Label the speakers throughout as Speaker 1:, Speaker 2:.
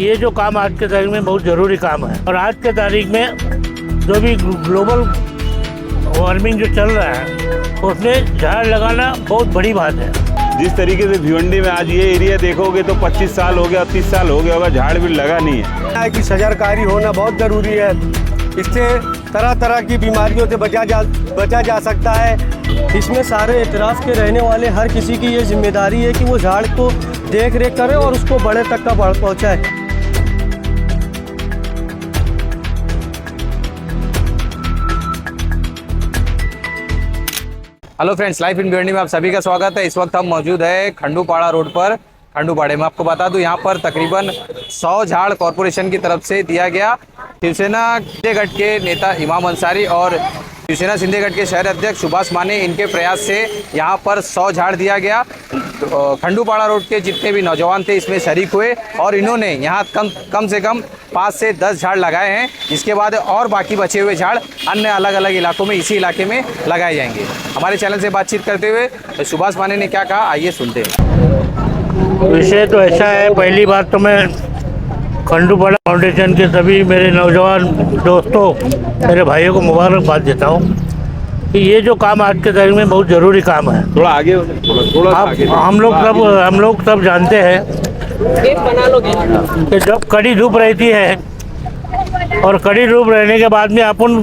Speaker 1: ये जो काम आज के तारीख में बहुत ज़रूरी काम है और आज के तारीख में जो भी ग्लोबल वार्मिंग जो चल रहा है उसमें झाड़ लगाना बहुत बड़ी बात है।
Speaker 2: जिस तरीके से भिवंडी में आज ये एरिया देखोगे तो 25 साल हो गया, 30 साल हो गया होगा, झाड़ भी लगा नहीं है।
Speaker 3: कि सजरकारी होना बहुत ज़रूरी है। इससे तरह तरह की बीमारियों से बचा जा सकता है।
Speaker 4: इसमें सारे इतराफ़ के रहने वाले हर किसी की ये जिम्मेदारी है कि वो झाड़ को देख रेख करे और उसको बड़े तक का पहुँचाए।
Speaker 5: Hello friends, life in Bhiwandi में आप सभी का स्वागत है। इस वक्त हम मौजूद है खंडूपाड़ा रोड पर। खंडूपाड़े में आपको बता दूं यहाँ पर तकरीबन 100 झाड़ कॉरपोरेशन की तरफ से दिया गया। शिवसेना सिंधेगढ़ के नेता इमाम अंसारी और शिवसेना सिंधेगढ़ के शहर अध्यक्ष सुभाष माने, इनके प्रयास से यहाँ पर 100 झाड़ दिया गया। खंडूपाड़ा रोड के जितने भी नौजवान थे इसमें शरीक हुए और इन्होंने यहाँ कम से कम 5 से 10 झाड़ लगाए हैं। इसके बाद और बाकी बचे हुए झाड़ अन्य अलग अलग इलाकों में, इसी इलाके में लगाए जाएंगे। हमारे चैनल से बातचीत करते हुए सुभाष माने ने क्या कहा, आइए सुनते हैं।
Speaker 1: विषय तो ऐसा है, पहली बात तो मैं खंडूपाड़ा फाउंडेशन के सभी मेरे नौजवान दोस्तों, मेरे भाइयों को मुबारकबाद देता हूँ कि ये जो काम आज के तारीख में बहुत ज़रूरी काम है।
Speaker 2: थोड़ा आगे, थोड़ा आगे।
Speaker 1: हम लोग सब जानते हैं कि जब कड़ी धूप रहती है और कड़ी धूप रहने के बाद में अपन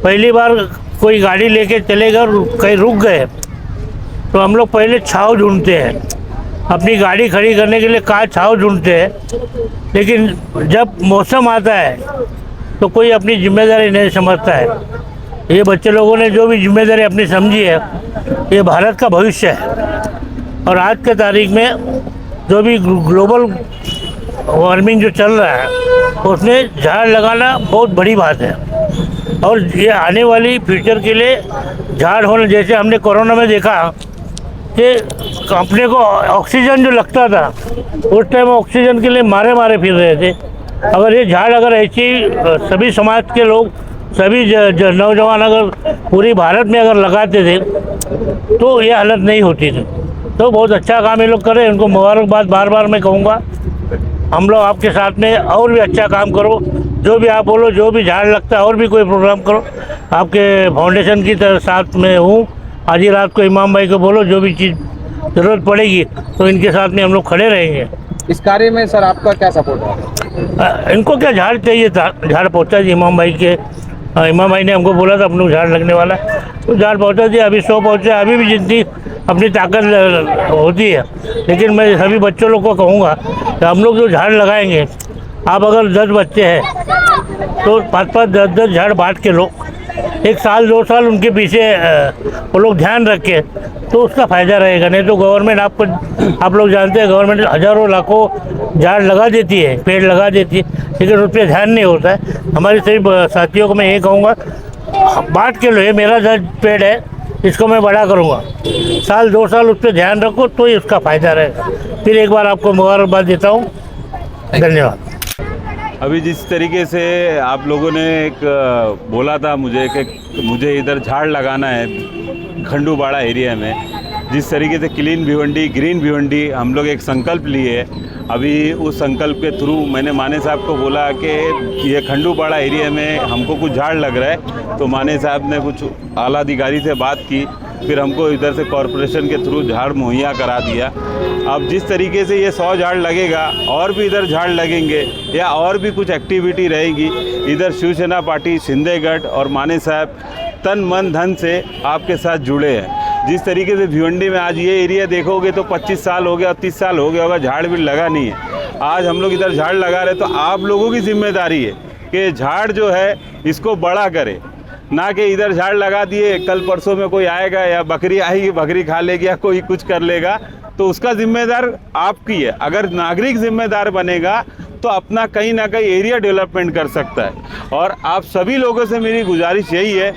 Speaker 1: पहली बार कोई गाड़ी लेके चले गए और कहीं रुक गए तो हम लोग पहले छाँव ढूंढते हैं, अपनी गाड़ी खड़ी करने के लिए कहाँ छाँव ढूंढते हैं। लेकिन जब मौसम आता है तो कोई अपनी जिम्मेदारी नहीं समझता है। ये बच्चे लोगों ने जो भी जिम्मेदारी अपनी समझी है, ये भारत का भविष्य है। और आज के तारीख में जो भी ग्लोबल वार्मिंग जो चल रहा है उसमें झाड़ लगाना बहुत बड़ी बात है। और ये आने वाली फ्यूचर के लिए झाड़ होना, जैसे हमने कोरोना में देखा कि अपने को ऑक्सीजन जो लगता था उस टाइम ऑक्सीजन के लिए मारे फिर रहे थे। अगर ये झाड़ अगर ऐसी सभी समाज के लोग, सभी नौजवान अगर पूरी भारत में अगर लगाते थे तो ये हालत नहीं होती थी। तो बहुत अच्छा काम ये लोग करें, उनको मुबारकबाद बार बार मैं कहूँगा। हम लोग आपके साथ में और भी अच्छा काम करो, जो भी आप बोलो, जो भी झाड़ लगता है और भी कोई प्रोग्राम करो, आपके फाउंडेशन की तरफ साथ में हूँ। आज ही रात को इमाम भाई को बोलो, जो भी चीज़ ज़रूरत पड़ेगी तो इनके साथ में हम लोग खड़े रहेंगे।
Speaker 5: इस कार्य में सर आपका क्या सपोर्ट है?
Speaker 1: इनको क्या झाड़ चाहिए था, झाड़ पहुँचा जी इमाम भाई के। इमाम भाई ने हमको बोला था अपने झाड़ लगने वाला, तो झाड़ पहुँचा दिया। अभी 100 पहुँचे, अभी भी जितनी अपनी ताकत होती है। लेकिन मैं सभी बच्चों लोग को कहूँगा कि हम लोग जो झाड़ लगाएंगे, आप अगर 10 बच्चे हैं तो 5-5, 10-10 झाड़ बांट के लो। 1 साल 2 साल उनके पीछे वो लोग ध्यान रखें तो उसका फ़ायदा रहेगा। नहीं तो गवर्नमेंट आप लोग जानते हैं, गवर्नमेंट हज़ारों लाखों झाड़ लगा देती है, पेड़ लगा देती है, लेकिन उस पर ध्यान नहीं होता है। हमारे सभी साथियों को मैं ये कहूँगा, बांट के लो। ये मेरा 10 पेड़ है, इसको मैं बड़ा करूँगा, 1-2 साल उस पर ध्यान रखो तो ही उसका फ़ायदा रहेगा। फिर एक बार आपको मुबारकबाद देता हूँ, धन्यवाद।
Speaker 2: अभी जिस तरीके से आप लोगों ने एक बोला था मुझे कि मुझे इधर झाड़ लगाना है खंडूपाड़ा एरिया में, जिस तरीके से क्लीन भिवंडी, ग्रीन भिवंडी हम लोग एक संकल्प लिए। अभी उस संकल्प के थ्रू मैंने माने साहब को बोला कि ये खंडूपाड़ा एरिया में हमको कुछ झाड़ लग रहा है, तो माने साहब ने कुछ आला अधिकारी से बात की, फिर हमको इधर से कॉरपोरेशन के थ्रू झाड़ मुहैया करा दिया। अब जिस तरीके से ये 100 झाड़ लगेगा और भी इधर झाड़ लगेंगे या और भी कुछ एक्टिविटी रहेगी, इधर शिवसेना पार्टी सिंधेगढ़ और माने साहब तन मन धन से आपके साथ जुड़े हैं। जिस तरीके से भिवंडी में आज ये एरिया देखोगे तो 25 साल हो गया, 30 साल हो गया होगा, झाड़ भी लगा नहीं है। आज हम लोग इधर झाड़ लगा रहे, तो आप लोगों की जिम्मेदारी है कि झाड़ जो है इसको बड़ा करे, ना कि इधर झाड़ लगा दिए, कल परसों में कोई आएगा या बकरी आएगी, बकरी खा लेगी या कोई कुछ कर लेगा, तो उसका जिम्मेदार आपकी है। अगर नागरिक जिम्मेदार बनेगा तो अपना कहीं ना कहीं एरिया डेवलपमेंट कर सकता है। और आप सभी लोगों से मेरी गुजारिश यही है,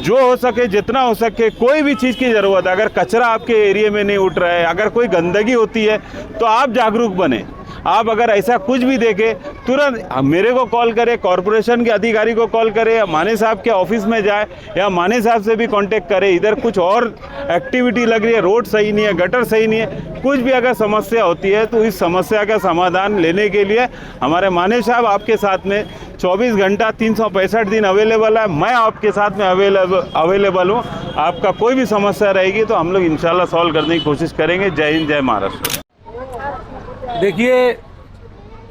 Speaker 2: जो हो सके, जितना हो सके, कोई भी चीज़ की ज़रूरत है, अगर कचरा आपके एरिया में नहीं उठ रहा है, अगर कोई गंदगी होती है तो आप जागरूक बने। आप अगर ऐसा कुछ भी देखें तुरंत मेरे को कॉल करें, कॉरपोरेशन के अधिकारी को कॉल करें, या माने साहब के ऑफिस में जाए, या माने साहब से भी कांटेक्ट करें। इधर कुछ और एक्टिविटी लग रही है, रोड सही नहीं है, गटर सही नहीं है, कुछ भी अगर समस्या होती है तो इस समस्या का समाधान लेने के लिए हमारे माने साहब आपके साथ में 24 घंटा 365 दिन अवेलेबल है। मैं आपके साथ में अवेलेबल हूँ। आपका कोई भी समस्या रहेगी तो हम लोग इंशाल्लाह सॉल्व करने की कोशिश करेंगे। जय हिंद, जय महाराष्ट्र।
Speaker 3: देखिए,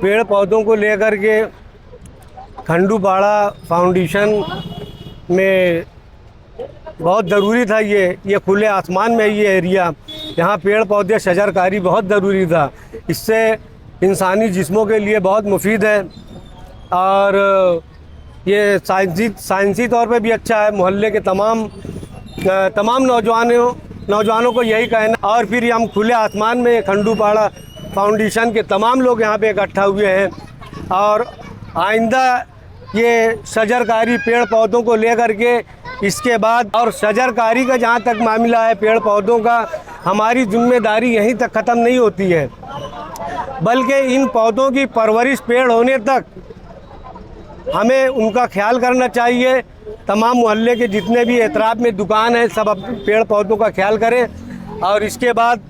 Speaker 3: पेड़ पौधों को लेकर के खंडूपाड़ा फाउंडेशन में बहुत ज़रूरी था। ये खुले आसमान में ये एरिया, यहाँ पेड़ पौधे शजरकारी बहुत ज़रूरी था। इससे इंसानी जिस्मों के लिए बहुत मुफीद है और ये साइंसी तौर पे भी अच्छा है। मोहल्ले के तमाम नौजवानों को यही कहना। और फिर हम खुले आसमान में खंडूपाड़ा फाउंडेशन के तमाम लोग यहाँ पे इकट्ठा हुए हैं और आइंदा ये शजरकारी पेड़ पौधों को लेकर के इसके बाद, और शजरकारी का जहाँ तक मामला है पेड़ पौधों का, हमारी जिम्मेदारी यहीं तक ख़त्म नहीं होती है, बल्कि इन पौधों की परवरिश पेड़ होने तक हमें उनका ख्याल करना चाहिए। तमाम मोहल्ले के जितने भी एतराफ़ में दुकान है सब पेड़ पौधों का ख्याल करें। और इसके बाद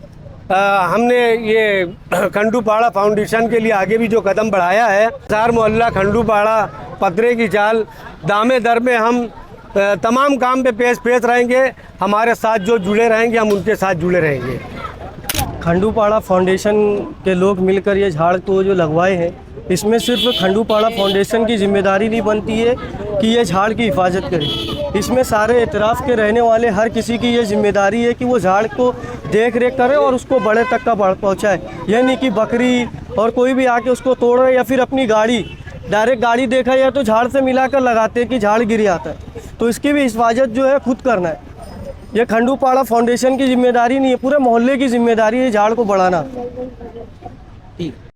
Speaker 3: हमने ये खंडूपाड़ा फाउंडेशन के लिए आगे भी जो कदम बढ़ाया है, चार मोहल्ला खंडूपाड़ा पतरे की चाल दामे दर में हम तमाम काम पे पेश रहेंगे। हमारे साथ जो जुड़े रहेंगे हम उनके साथ जुड़े रहेंगे।
Speaker 4: खंडूपाड़ा फाउंडेशन के लोग मिलकर ये झाड़ को जो लगवाए हैं, इसमें सिर्फ खंडूपाड़ा फाउंडेशन की जिम्मेदारी नहीं बनती है कि ये झाड़ की हिफाजत करे। इसमें सारे इतराफ़ के रहने वाले हर किसी की ये जिम्मेदारी है कि वो झाड़ को देख रेख करे और उसको बड़े तक का पहुँचाए। यह नहीं कि बकरी और कोई भी आके उसको तोड़ रहे या फिर अपनी डायरेक्ट गाड़ी देखा या तो झाड़ से मिलाकर लगाते हैं कि झाड़ गिर जाता है। तो इसकी भी हिफाजत जो है खुद करना है। ये खंडूपाड़ा फाउंडेशन की जिम्मेदारी नहीं है, पूरे मोहल्ले की जिम्मेदारी है झाड़ को बढ़ाना।